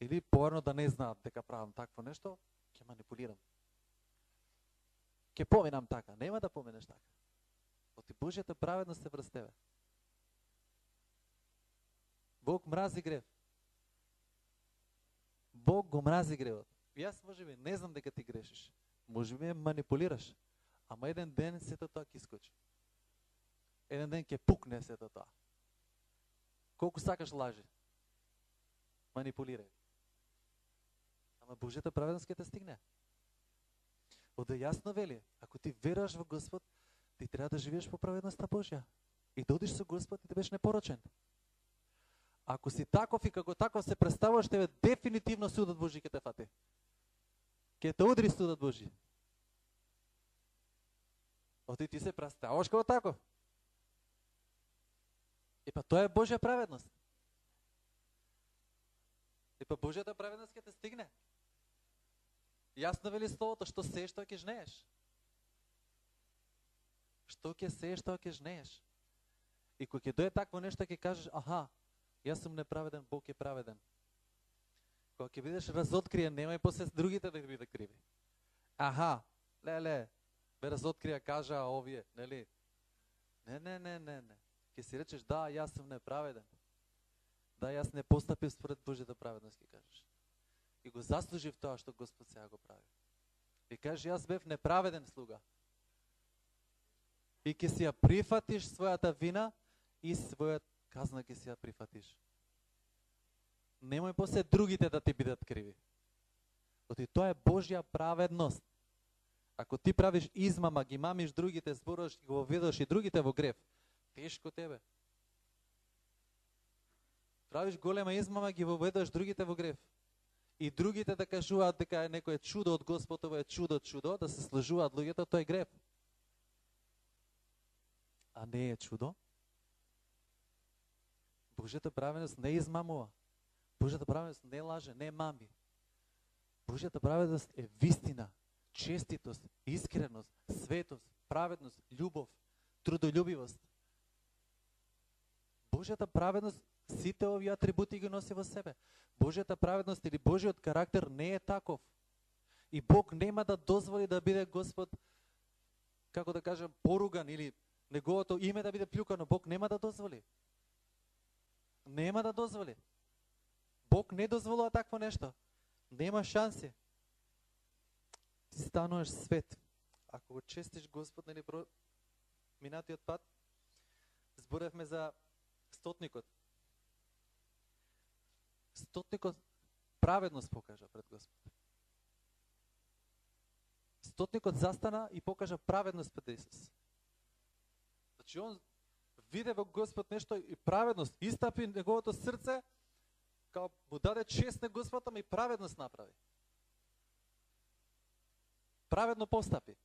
Или поверно да не знаат дека правам такво нешто, ќе манипулирам. Ќе поминам така, нема да поминеш така. Оти Божјата праведност е врз тебе. Бог мрази грев. Бог го мрази гревот. И јас можеби не знам дека ти грешиш. Можеби ме манипулираш. Ама еден ден сето тоа ќе искочи. Еден ден ќе пукне сето тоа. Колку сакаш лажи. Манипулирај. Ама Божјата праведност ќе те стигне. Оде јасно вели, ако ти веруваш во Господ, ти треба да живееш по праведноста Божја. И да одиш со Господ и да бидеш непорочен. Ако си таков и како таков се представуваш, тебе дефинитивно судот Божи ќе те фати. Ќе те удри судот Божи. Оти ти се представуваш како таков. И па тоа е Божја праведност. И па Божјата праведност ќе те стигне. Јасно вели словото, што сееш, тоа ќе жнееш. Што ќе сееш, тоа ќе жнееш. И кога ќе дое такво нешто, ќе кажеш, аха, јас сум неправеден, Бог е праведен. Кога ќе бидеш разоткриен, немај после другите да бидат криви. Аха, леле, бе разоткрија, кажа овие, нели? Не. Ќе си речеш, да, јас сум неправеден. Да, јас не постапив според Божјата праведност, ќе кажеш. И го заслужив тоа што Господ сега го прави. И кажеш, јас бев неправеден слуга. И ќе си ја прифатиш својата вина и својата казна ќе си ја прифатиш. Немој после другите да ти бидат криви. Оти тоа е Божја праведност. Ако ти правиш измама, ги мамиш другите, зборуваш, ги воведаш и другите во грев, тешко тебе. Правиш голема измама, ги воведаш другите во грев. И другите да кажуваат дека е некое чудо од Господ, ова е чудо, да се слажуваат луѓето, тој е грев. А не е чудо. Божјата праведност не измамува. Божјата праведност не лаже, не мами. Божјата праведност е вистина, честитост, искреност, светост, праведност, љубов, трудолюбивост. Божјата праведност сите овие атрибути ги носи во себе. Божјата праведност или Божјиот карактер не е таков. И Бог нема да дозволи да биде Господ, како да кажем, поруган или неговото име да биде плюкано. Бог нема да дозволи. Нема да дозволи. Бог не дозволува такво нешто. Нема шанси. Ти стануваш свет. Ако го честиш Господ, нели минатиот пат, зборевме за стотникот. Стотникот праведност покажа пред Господ. Стотникот застана и покажа праведност пред Исус. Значи он виде во Господ нешто и праведност, истапи неговото срце, као му даде чест на Господ, ама и праведност направи. Праведно постапи.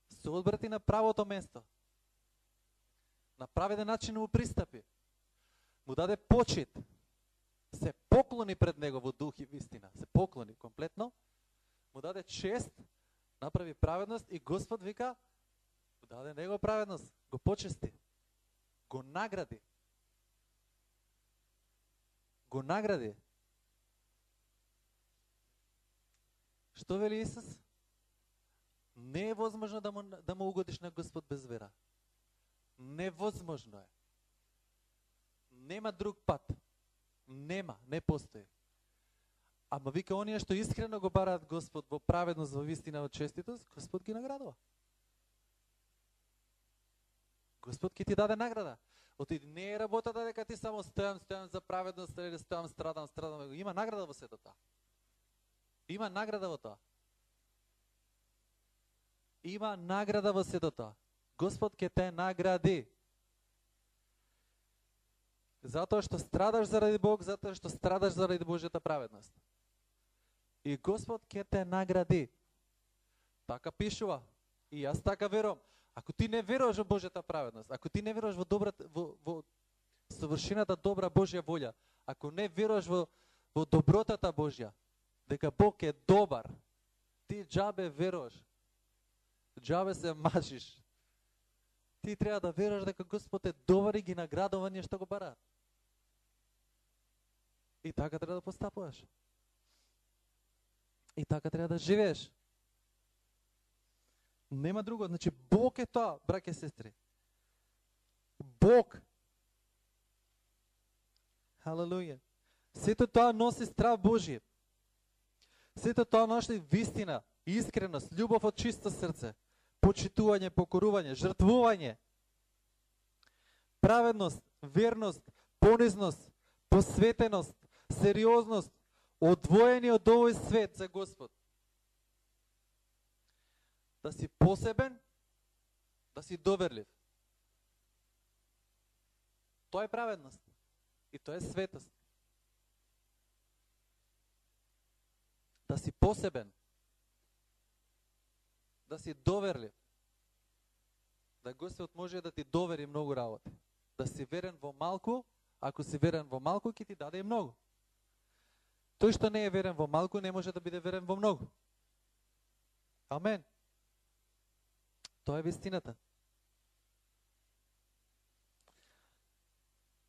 Се одбрати на правото место. На праведен начин му пристапи. Му даде почит. Се поклони пред него во дух и вистина. Се поклони комплетно. Му даде чест, направи праведност и Господ вика, му даде него праведност, го почести. Го награди. Го награди. Што вели Исус? Не е возможно да му угодиш на Господ без вера. Невозможно е. Нема друг пат. Нема, не постои. Ама вика оние што искрено го бараат Господ во праведност, во вистина, во честитост, Господ ги наградува. Господ ќе ти даде награда. Оти не е работата дека ти само стојам за праведност или стојам страдам. Има награда во сето тоа. Има награда во тоа. Има награда во сето тоа. Господ ќе те награди. Затоа што страдаш заради Бог, затоа што страдаш заради Божјата праведност. И Господ ќе те награди. Така пишува. И јас така верувам. Ако ти не веруваш во Божјата праведност, ако ти не веруваш во совршената добра Божја волја, ако не веруваш во добротата Божја, дека Бог е добар, ти џабе веруваш. Џабе се мачиш. Ти треба да веруваш дека Господ е добар и ги наградува оние што го бараат. И така треба да постапуваш. И така треба да живееш. Нема друго. Значи Бог е тоа, браќа и сестри. Бог. Халелуја. Сето тоа носи страв Божи. Сето тоа носи вистина, искреност, љубов од чисто срце, почитување, покорување, жртвување, праведност, верност, понизност, посветеност, сериозност, одвоени од овој свет за Господ. Да си посебен, да си доверлив. Тоа е праведност. И тоа е светост. Да си посебен, да си доверлив. Да Господ може да ти довери многу работи. Да си верен во малку, ако си верен во малку, ќе ти даде и многу. Тој што не е верен во малку, не може да биде верен во многу. Амен. Тоа е вистината.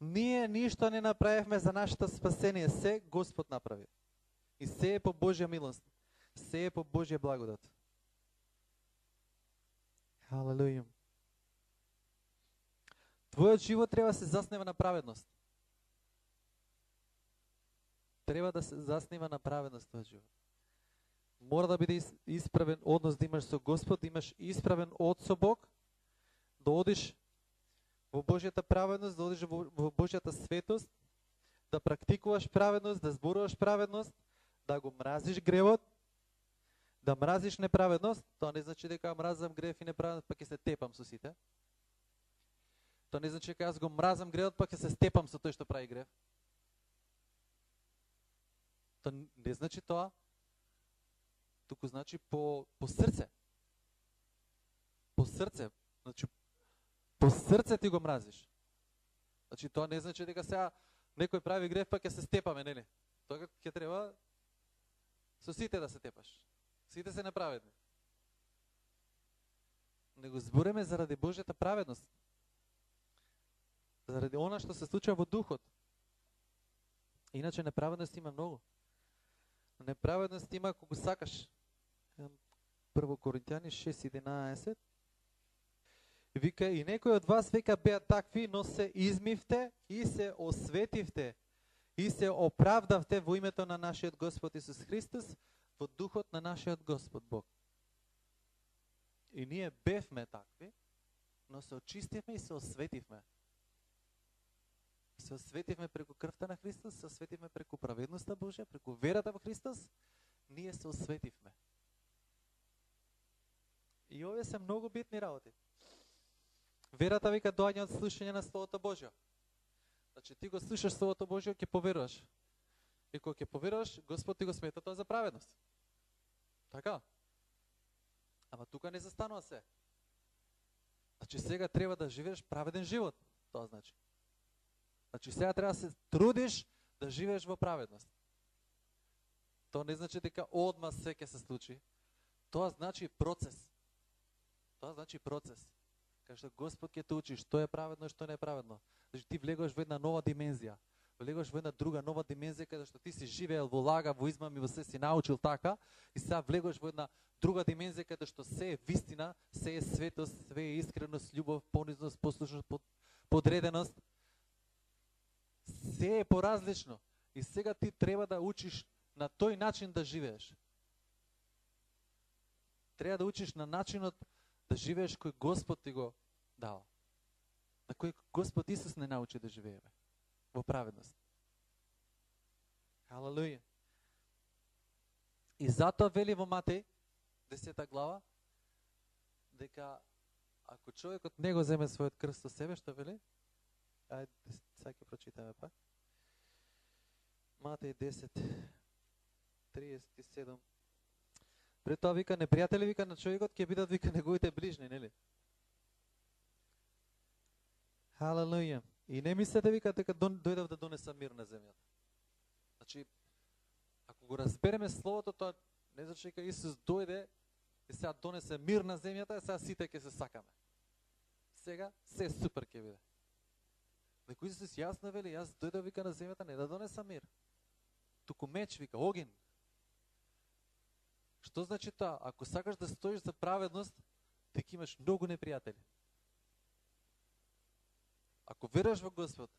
Ние ништо не направивме за нашето спасение, се Господ направи. И се е по Божја милост, се е по Божја благодат. Халелуја. Твојот живот треба да се заснема на праведност. Треба да се заснема на праведност твојот живот. Мора да биде исправен однос да имаш со Господ, да имаш исправен од со Бог, да одиш во Божјата праведност, да одиш во Божјата светост, да практикуваш праведност, да зборуваш праведност, да го мразиш гревот, да мразиш неправедност, тоа не значи дека мразам грев и неправедност, па ќе се тепам со сите. Тоа не значи дека јас го мразам гревот, па ќе се степам со тој што прави грев. Тоа не значи тоа, туку значи по срце. По срце, значи по срце ти го мразиш. Значи тоа не значи дека сега некој прави грев па ќе се степаме, нели? Тоа ќе треба со сите да се тепаш. Сите се неправедни. Не го збориме заради Божјата праведност. Заради она што се случува во духот. Иначе неправедност има многу. Неправедност има кога сакаш. 1 Коринтијани 6:11. Вика, и некои од вас века беа такви, но се измивте и се осветивте и се оправдавте во името на нашиот Господ Исус Христос, во духот на нашиот Господ Бог. И ние бевме такви, но се очистивме и се осветивме. Се осветивме преку крвта на Христос, се осветивме преку праведноста Божја, преку верата во Христос, ние се осветивме. И овие се многу битни работи. Верата вика доаѓа од слушање на Словото Божјо. Значи ти го слушаш Словото Божјо, ќе поверуваш. И кога ќе поверуваш, Господ ти го смета тоа за праведност. Така? Ама тука не застанува се. Значи сега треба да живееш праведен живот. Тоа значи. Значи сега треба да се трудиш да живееш во праведност. Тоа не значи дека одма се ќе се случи. Тоа значи процес. Тоа значи процес. Кај што Господ ќе те учи што е праведно и што не е праведно. Значи ти влегуваш во една нова димензија. Влегуваш во една друга нова димензија каде што ти си живеел во лага, во измами, во се си научил така, и сега влегуваш во една друга димензија каде што се е вистина, се е светост, се е искреност, љубов, понизност, послушност, подреденост. Се е поразлично. И сега ти треба да учиш на тој начин да живееш. Треба да учиш на начинот да живееш кој Господ ти го дава. На кој Господ Исус не научи да живееме. Во праведност. Халелуја. И затоа вели во Матеј, 10 глава, дека ако човекот не го земе својот крст со себе, што вели? Ајде, сега ќе прочитаме пак. Матеј 10:37. Пред тоа вика, непријатели вика на човекот ќе бидат вика неговите ближни, нели? Халелуја. И не мислете вика дека дојдов да донесам мир на земјата. Значи, ако го разбереме словото, тоа не значи дека Исус дојде и сега донесе мир на земјата, и сега сите ќе се сакаме. Сега се супер ќе биде. Некој Исус јасно вели, јас дојдов вика на земјата не да донесам мир. Туку меч вика, огин. Што значи тоа? Ако сакаш да стоиш за праведност, ти ќе имаш многу непријатели. Ако веруваш во Господ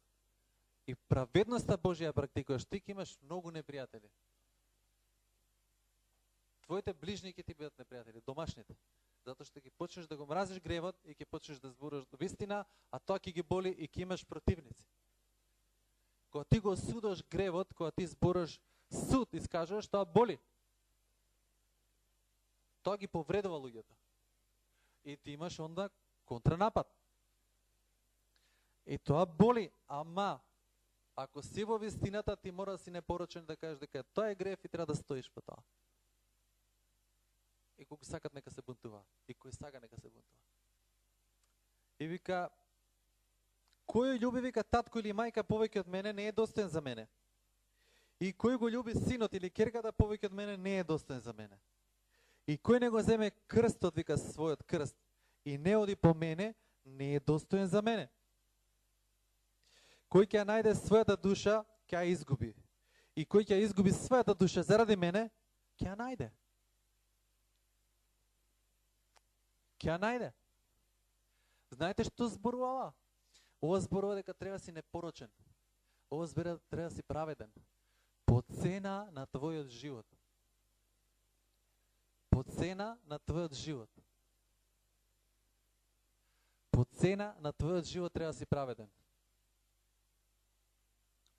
и праведноста Божја практикуваш, ти ќе имаш многу непријатели. Твоите ближни ќе ти бидат непријатели, домашните. Затоа што ќе почнеш да го мразиш гревот и ќе почнеш да зборуваш вистина, а тоа ќе ги боли и ќе имаш противници. Кога ти го осудуваш гревот, кога ти зборуваш суд, искажуваш, тоа боли. Тоа ги повредува луѓето. И ти имаш онда контранапад. И тоа боли, ама ако си во вистината, ти мора да си непорочен да кажеш дека тоа е грев и треба да стоиш по тоа. И кој сакат нека се бунтува. И кој сага нека се бунтува. И вика, кој љуби вика татко или мајка повеќе од мене не е достоен за мене. И кој го љуби синот или керката повеќе од мене не е достоен за мене. И кој не го земе крстот, вика својот крст, и не оди по мене, не е достоен за мене. Кој ќе најде својата душа, ќе ја изгуби. И кој ќе изгуби својата душа заради мене, ќе ја најде. Ќе ја најде. Знаете што зборува ова? Ова зборува дека треба да си непорочен. Ова зборува треба да си праведен. По цена на твојот живот. По цена на твојот живот. По цена на твојот живот треба да си праведен.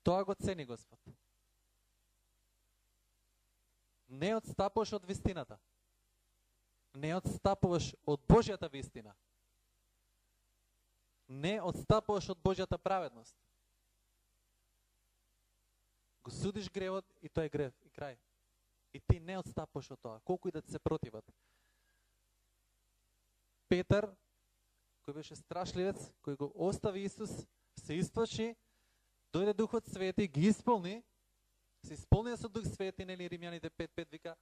Тоа го цени Господ. Не отстапуваш од вистината. не отстапуваш од Божјата вистина. Не отстапуваш од Божјата праведност. Го судиш гревот и тој е грев и крај. И ти не отстапуваш од тоа, колку и да ти се противат. Петар, кој беше страшливец, кој го остави Исус, се исплаши, дојде Духот Свети, ги исполни, се исполнија со Дух Свети, нели Римјаните 5:5 вика,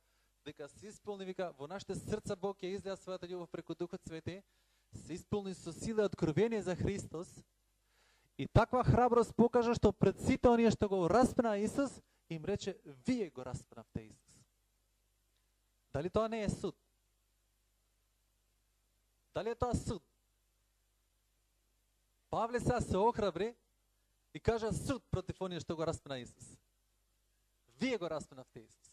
дека се исполни, вика, во нашите срца Бог ќе излеа својата љубов преку Духот Свети, се исполни со сила и откровение за Христос, и таква храброст покажа што пред сите оние што го распна Исус, им рече, вие го распнавте Исус. Дали тоа не е суд? Дали е тоа суд? Павле се охрабри и кажа суд против оние што го распна Исус. Вие го распнавте Исус.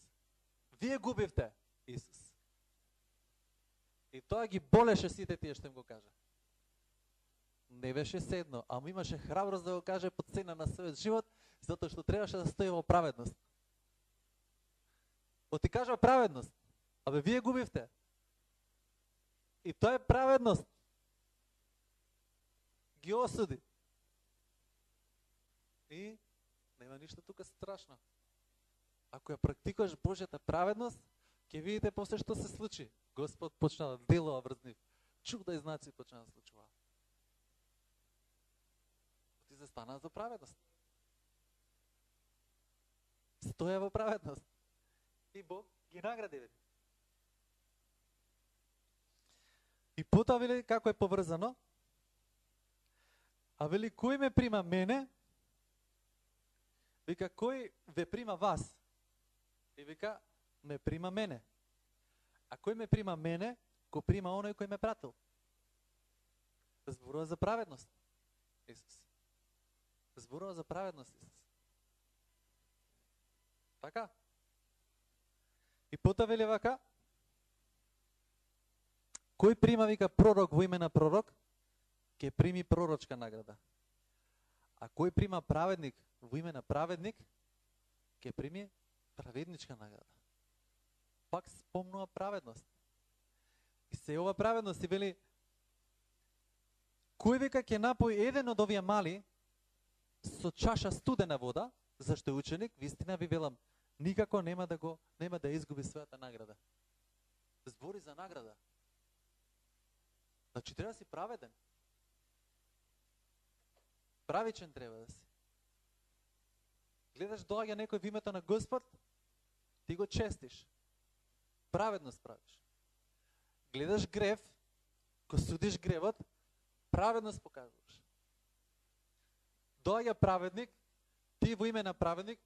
Вие губивте Исус. И тоа ги болеше сите тие што им го кажа. Не беше седно, ама имаше храброст да го каже по цена на својот живот, затоа што требаше да стои во праведност. Оти кажа праведност, абе вие губивте. И тоа е праведност. Ги осуди. И нема ништо тука страшно. Ако ја практикуваш Божјата праведност, ќе видите после што се случи. Господ почна да делува врз нив. Чуда и знаци почна да случува. Ти застана за праведност. Стоја во праведност. И Бог ги награди. И потоа вели како е поврзано. А вели кој ме прима мене, вика кој ве прима вас. И вика ме прима мене. А кој ме прима мене, го прима оној кој ме пратил. Зборува за праведност. Исус. Зборува за праведност Исус. Така? И потоа вели вака, кој прима, вика, пророк во име на пророк, ќе прими пророчка награда. А кој прима праведник во име на праведник, ќе прими праведничка награда. Пак спомнува праведност. И се ова праведност и вели, кој века ќе напои еден од овие мали со чаша студена вода, зашто е ученик, вистина ви велам, никако нема да изгуби својата награда. Збори за награда. Значи треба да си праведен. Правичен треба да си. Гледаш доаѓа некој во името на Господ, ти го честиш. Праведност правиш. Гледаш грев, го судиш гревот, праведност покажуваш. Доаѓа праведник, ти во име на праведник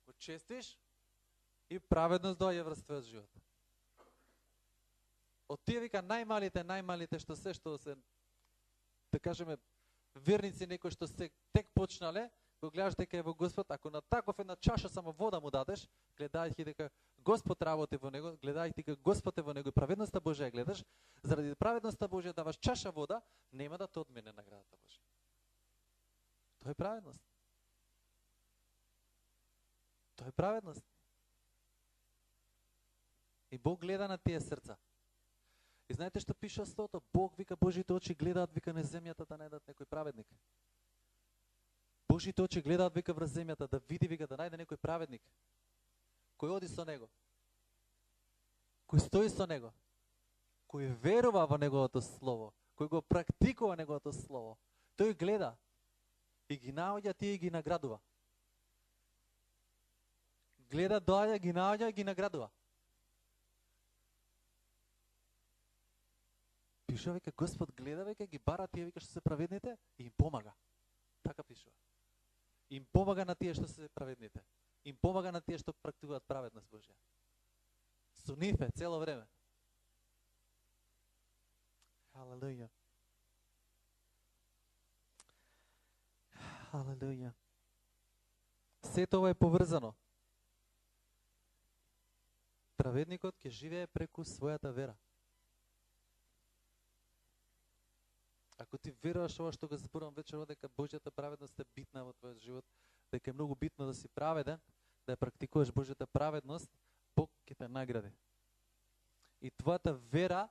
го честиш и праведност доаѓа врз твојот живот. Од тие вика најмалите што се, да кажеме, верници некои што се тек почнале, го гледаш дека е во Господ, ако на таков една чаша само вода му дадеш, гледајќи дека Господ работи во него, гледајќи дека Господ е во него и праведноста Божја гледаш, заради праведноста Божја даваш чаша вода, нема да те одмене наградата Божја. Тоа е праведност. Тоа е праведност. И Бог гледа на тие срца. И знаете што пише Словото? Бог вика Божите очи гледаат вика на земјата да најдат некој праведник. Божите очи гледаат вика врз земјата да види вика да најде некој праведник. Кој оди со него. Кој стои со него. Кој верува во неговото слово, кој го практикува неговото слово. Тој гледа и ги наоѓа тие и ги наградува. Гледа, доаѓа, ги наоѓа и ги наградува. Пишува века Господ гледа века ги бара тие века што се праведните и им помага. Така пишува. Им помага на тие што се праведните. Им помага на тие што практикуваат праведност Божја. Со нив е цело време. Халелуја. Халелуја. Сето ова е поврзано. Праведникот ќе живее преку својата вера. Ако ти веруваш ова што го зборувам вечерва, дека Божјата праведност е битна во твојот живот, дека е многу битно да си праведен, да ја практикуваш Божјата праведност, Бог ќе те награди. И твоята вера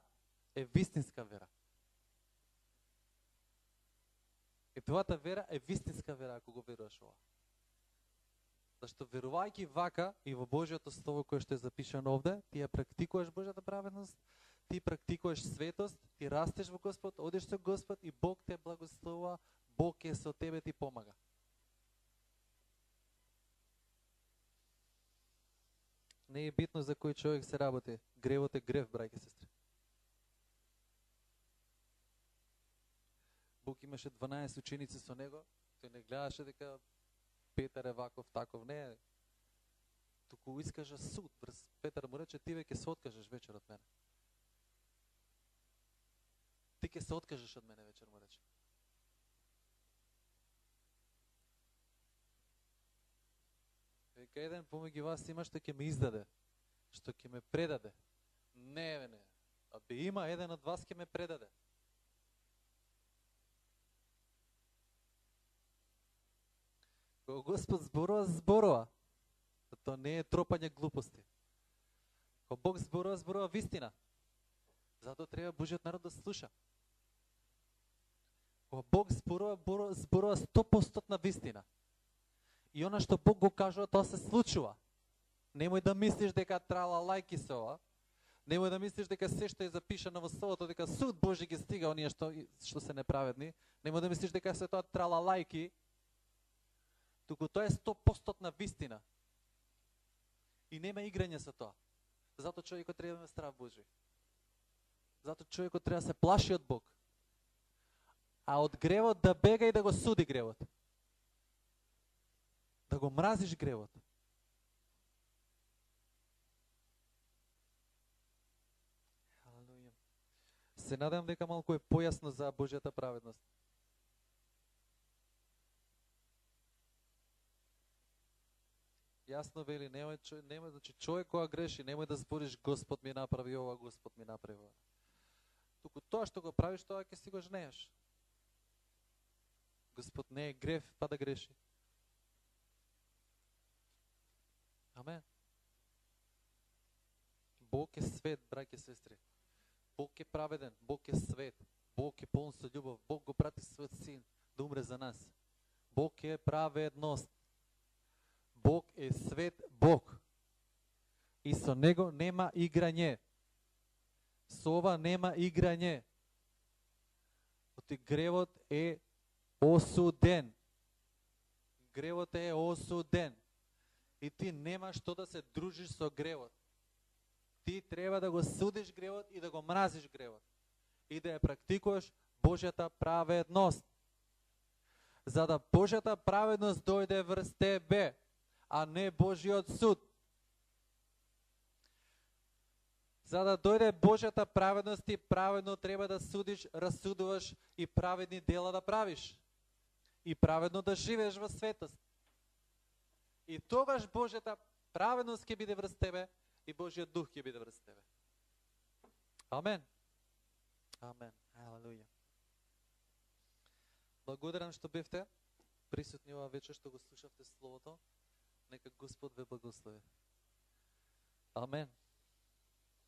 е вистинска вера. И твоята вера е вистинска вера, ако го веруваш ова. Зашто верувајќи вака и во Божјото Слово кое што е запишано овде, ти ја практикуваш Божјата праведност, ти практикуваш светост, ти растеш во Господ, одиш со Господ и Бог те благословува, Бог е со тебе, ти помага. Не е битно за кој човек се работи. Гревот е грев, брајки сестри. Бог имаше 12 ученици со него, тој не гледаше дека Петар е ваков, таков, не. Туку искажа суд. Петар му рече, ти веќе се откажеш вечер од мене. Ти ќе се откажеш од мене вечер, му рече. Века еден помеѓу вас има што ќе ме издаде, што ќе ме предаде. Не. А бе има еден од вас ќе ме предаде. Кога Господ зборува. Тоа не е тропање глупости. Кога Бог зборува вистина. Затоа треба Божиот народ да слуша. Кога Бог зборува 100% вистина. И она што Бог го кажува, тоа се случува. Немој да мислиш дека трала лајки се ова. Немој да мислиш дека се што е запишано во Словото, дека суд Божи ги стига оние што се неправедни. Немој да мислиш дека се тоа трала лајки. Туку тоа е 100% вистина. И нема играње со тоа. Затоа човекот треба да има страв Божи. Затоа човекот треба да се плаши од Бог. А од гревот да бега и да го суди гревот. Да го мразиш гревот. Халелуја. Се надевам дека малку е појасно за Божјата праведност. Јасно вели, немој, значи човек кога греши, немој да збориш Господ ми направи ова, Господ ми направи ова. Туку тоа што го правиш, тоа ќе си го жнееш. Господ не е грев, па да греши. Амен. Бог е свет, браќи и сестри. Бог е праведен, Бог е свет. Бог е полн со љубов. Бог го прати својот син да умре за нас. Бог е праведност. Бог е свет Бог. И со него нема играње. Со ова нема играње. Оти гревот е осуден. Гревот е осуден. И ти нема што да се дружиш со гревот. Ти треба да го судиш гревот и да го мразиш гревот. И да ја практикуваш Божјата праведност. За да Божјата праведност дојде врз тебе, а не Божиот суд. За да дојде Божјата праведност, ти праведно треба да судиш, расудуваш и праведни дела да правиш. И праведно да живееш во светост. И тогаш Божјата праведност ќе биде врз тебе и Божиот дух ќе биде врз тебе. Амен. Амен. Алелуја. Благодарам што бевте присутни ова вечер, што го слушавте Словото. Нека Господ ве благослови. Амен.